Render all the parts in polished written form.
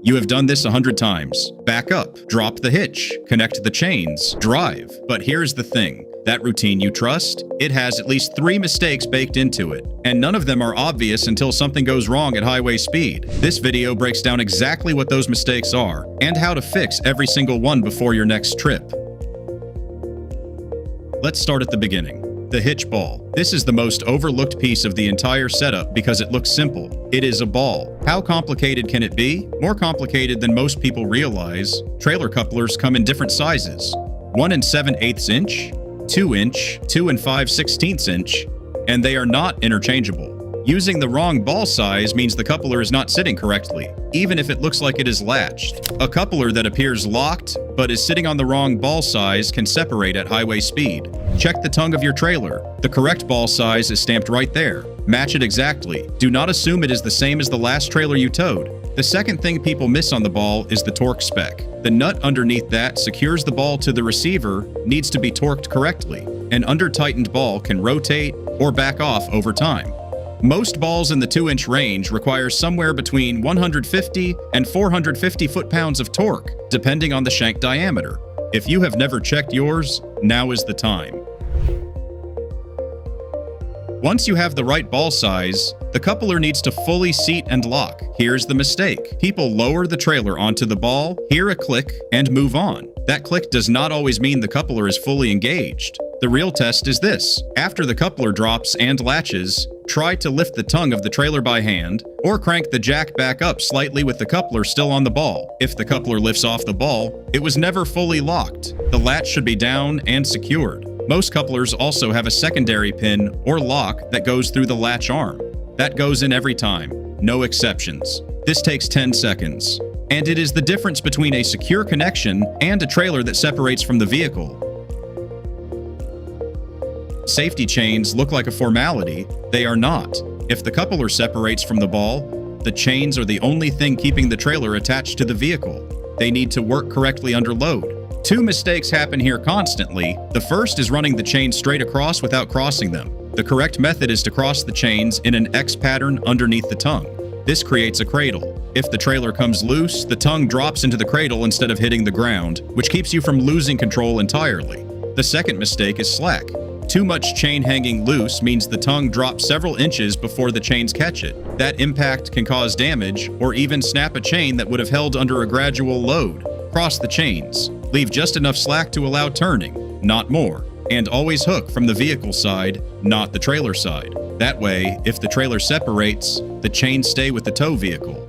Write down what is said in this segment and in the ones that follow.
You have done this 100 times. Back up, drop the hitch, connect the chains, drive. But here's the thing. That routine you trust, it has at least 3 mistakes baked into it, and none of them are obvious until something goes wrong at highway speed. This video breaks down exactly what those mistakes are, and how to fix every single one before your next trip. Let's start at the beginning. The hitch ball. This is the most overlooked piece of the entire setup because it looks simple. It is a ball. How complicated can it be? More complicated than most people realize. Trailer couplers come in different sizes. 1 7/8 inch, 2 inch, 2 5/16 inch, and they are not interchangeable. Using the wrong ball size means the coupler is not sitting correctly, even if it looks like it is latched. A coupler that appears locked but is sitting on the wrong ball size can separate at highway speed. Check the tongue of your trailer. The correct ball size is stamped right there. Match it exactly. Do not assume it is the same as the last trailer you towed. The second thing people miss on the ball is the torque spec. The nut underneath that secures the ball to the receiver needs to be torqued correctly. An under-tightened ball can rotate or back off over time. Most balls in the 2-inch range require somewhere between 150 and 450 foot-pounds of torque, depending on the shank diameter. If you have never checked yours, now is the time. Once you have the right ball size, the coupler needs to fully seat and lock. Here's the mistake. People lower the trailer onto the ball, hear a click, and move on. That click does not always mean the coupler is fully engaged. The real test is this. After the coupler drops and latches, try to lift the tongue of the trailer by hand, or crank the jack back up slightly with the coupler still on the ball. If the coupler lifts off the ball, it was never fully locked. The latch should be down and secured. Most couplers also have a secondary pin or lock that goes through the latch arm. That goes in every time, no exceptions. This takes 10 seconds, and it is the difference between a secure connection and a trailer that separates from the vehicle. Safety chains look like a formality. They are not. If the coupler separates from the ball, the chains are the only thing keeping the trailer attached to the vehicle. They need to work correctly under load. 2 mistakes happen here constantly. The first is running the chains straight across without crossing them. The correct method is to cross the chains in an X pattern underneath the tongue. This creates a cradle. If the trailer comes loose, the tongue drops into the cradle instead of hitting the ground, which keeps you from losing control entirely. The second mistake is slack. Too much chain hanging loose means the tongue drops several inches before the chains catch it. That impact can cause damage or even snap a chain that would have held under a gradual load. Cross the chains. Leave just enough slack to allow turning, not more. And always hook from the vehicle side, not the trailer side. That way, if the trailer separates, the chains stay with the tow vehicle.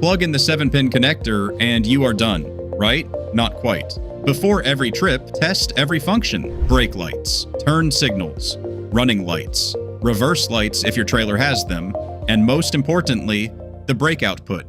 Plug in the 7-pin connector and you are done, right? Not quite. Before every trip, test every function. Brake lights, turn signals, running lights, reverse lights if your trailer has them, and most importantly, the brake output.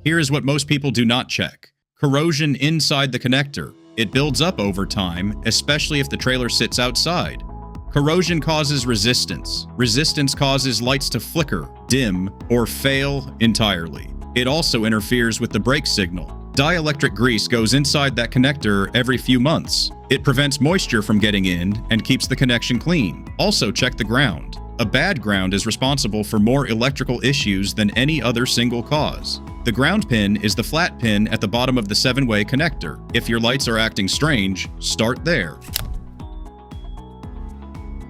Here is what most people do not check. Corrosion inside the connector. It builds up over time, especially if the trailer sits outside. Corrosion causes resistance. Resistance causes lights to flicker, dim, or fail entirely. It also interferes with the brake signal. Dielectric grease goes inside that connector every few months. It prevents moisture from getting in and keeps the connection clean. Also check the ground. A bad ground is responsible for more electrical issues than any other single cause. The ground pin is the flat pin at the bottom of the 7-way connector. If your lights are acting strange, start there.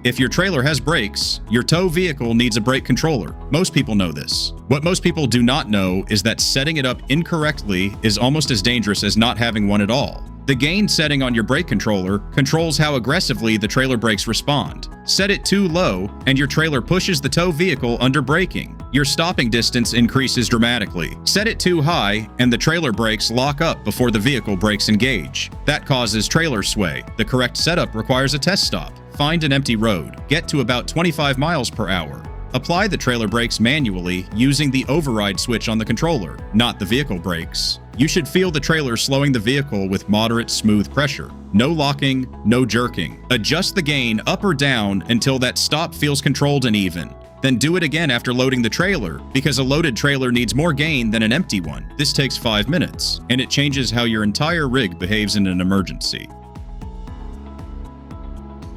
If your trailer has brakes, your tow vehicle needs a brake controller. Most people know this. What most people do not know is that setting it up incorrectly is almost as dangerous as not having one at all. The gain setting on your brake controller controls how aggressively the trailer brakes respond. Set it too low, and your trailer pushes the tow vehicle under braking. Your stopping distance increases dramatically. Set it too high, and the trailer brakes lock up before the vehicle brakes engage. That causes trailer sway. The correct setup requires a test stop. Find an empty road. Get to about 25 miles per hour. Apply the trailer brakes manually using the override switch on the controller, not the vehicle brakes. You should feel the trailer slowing the vehicle with moderate, smooth pressure. No locking, no jerking. Adjust the gain up or down until that stop feels controlled and even. Then do it again after loading the trailer, because a loaded trailer needs more gain than an empty one. This takes 5 minutes, and it changes how your entire rig behaves in an emergency.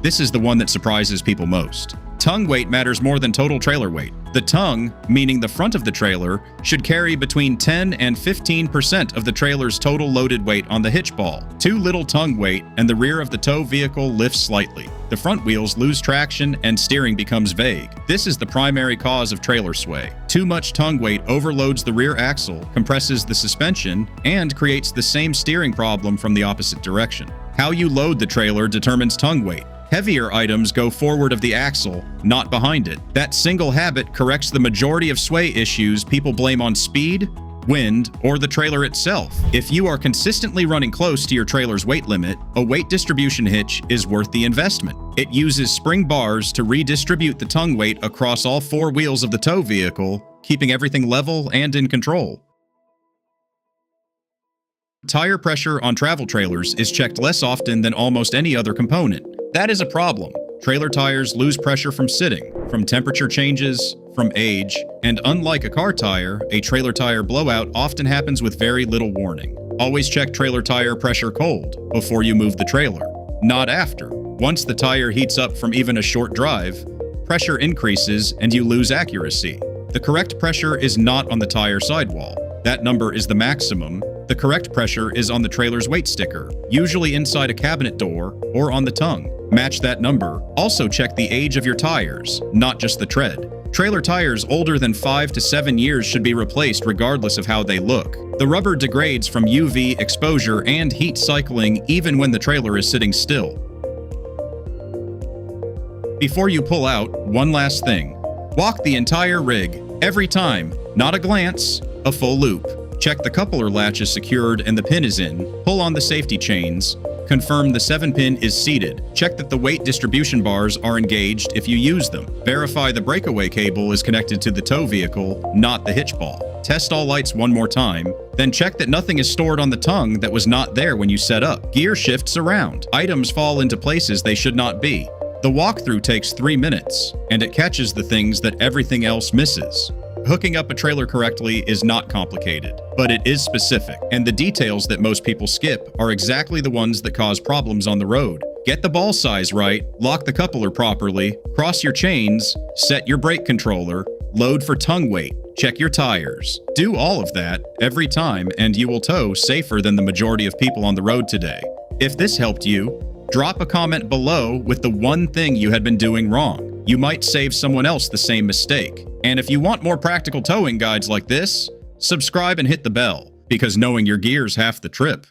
This is the one that surprises people most. Tongue weight matters more than total trailer weight. The tongue, meaning the front of the trailer, should carry between 10 and 15% of the trailer's total loaded weight on the hitch ball. Too little tongue weight and the rear of the tow vehicle lifts slightly. The front wheels lose traction and steering becomes vague. This is the primary cause of trailer sway. Too much tongue weight overloads the rear axle, compresses the suspension, and creates the same steering problem from the opposite direction. How you load the trailer determines tongue weight. Heavier items go forward of the axle, not behind it. That single habit corrects the majority of sway issues people blame on speed, wind, or the trailer itself. If you are consistently running close to your trailer's weight limit, a weight distribution hitch is worth the investment. It uses spring bars to redistribute the tongue weight across all four wheels of the tow vehicle, keeping everything level and in control. Tire pressure on travel trailers is checked less often than almost any other component. That is a problem. Trailer tires lose pressure from sitting, from temperature changes, from age, and unlike a car tire, a trailer tire blowout often happens with very little warning. Always check trailer tire pressure cold before you move the trailer, not after. Once the tire heats up from even a short drive, pressure increases and you lose accuracy. The correct pressure is not on the tire sidewall. That number is the maximum. The correct pressure is on the trailer's weight sticker, usually inside a cabinet door or on the tongue. Match that number. Also check the age of your tires, not just the tread. Trailer tires older than 5 to 7 years should be replaced regardless of how they look. The rubber degrades from UV exposure and heat cycling even when the trailer is sitting still. Before you pull out, one last thing. Walk the entire rig, every time, not a glance, a full loop. Check the coupler latch is secured and the pin is in. Pull on the safety chains. Confirm the 7-pin is seated. Check that the weight distribution bars are engaged if you use them. Verify the breakaway cable is connected to the tow vehicle, not the hitch ball. Test all lights one more time, then check that nothing is stored on the tongue that was not there when you set up. Gear shifts around. Items fall into places they should not be. The walkthrough takes 3 minutes, and it catches the things that everything else misses. Hooking up a trailer correctly is not complicated, but it is specific, and the details that most people skip are exactly the ones that cause problems on the road. Get the ball size right, lock the coupler properly, cross your chains, set your brake controller, load for tongue weight, check your tires. Do all of that every time, and you will tow safer than the majority of people on the road today. If this helped you, drop a comment below with the one thing you had been doing wrong. You might save someone else the same mistake. And if you want more practical towing guides like this, subscribe and hit the bell, because knowing your gear's half the trip.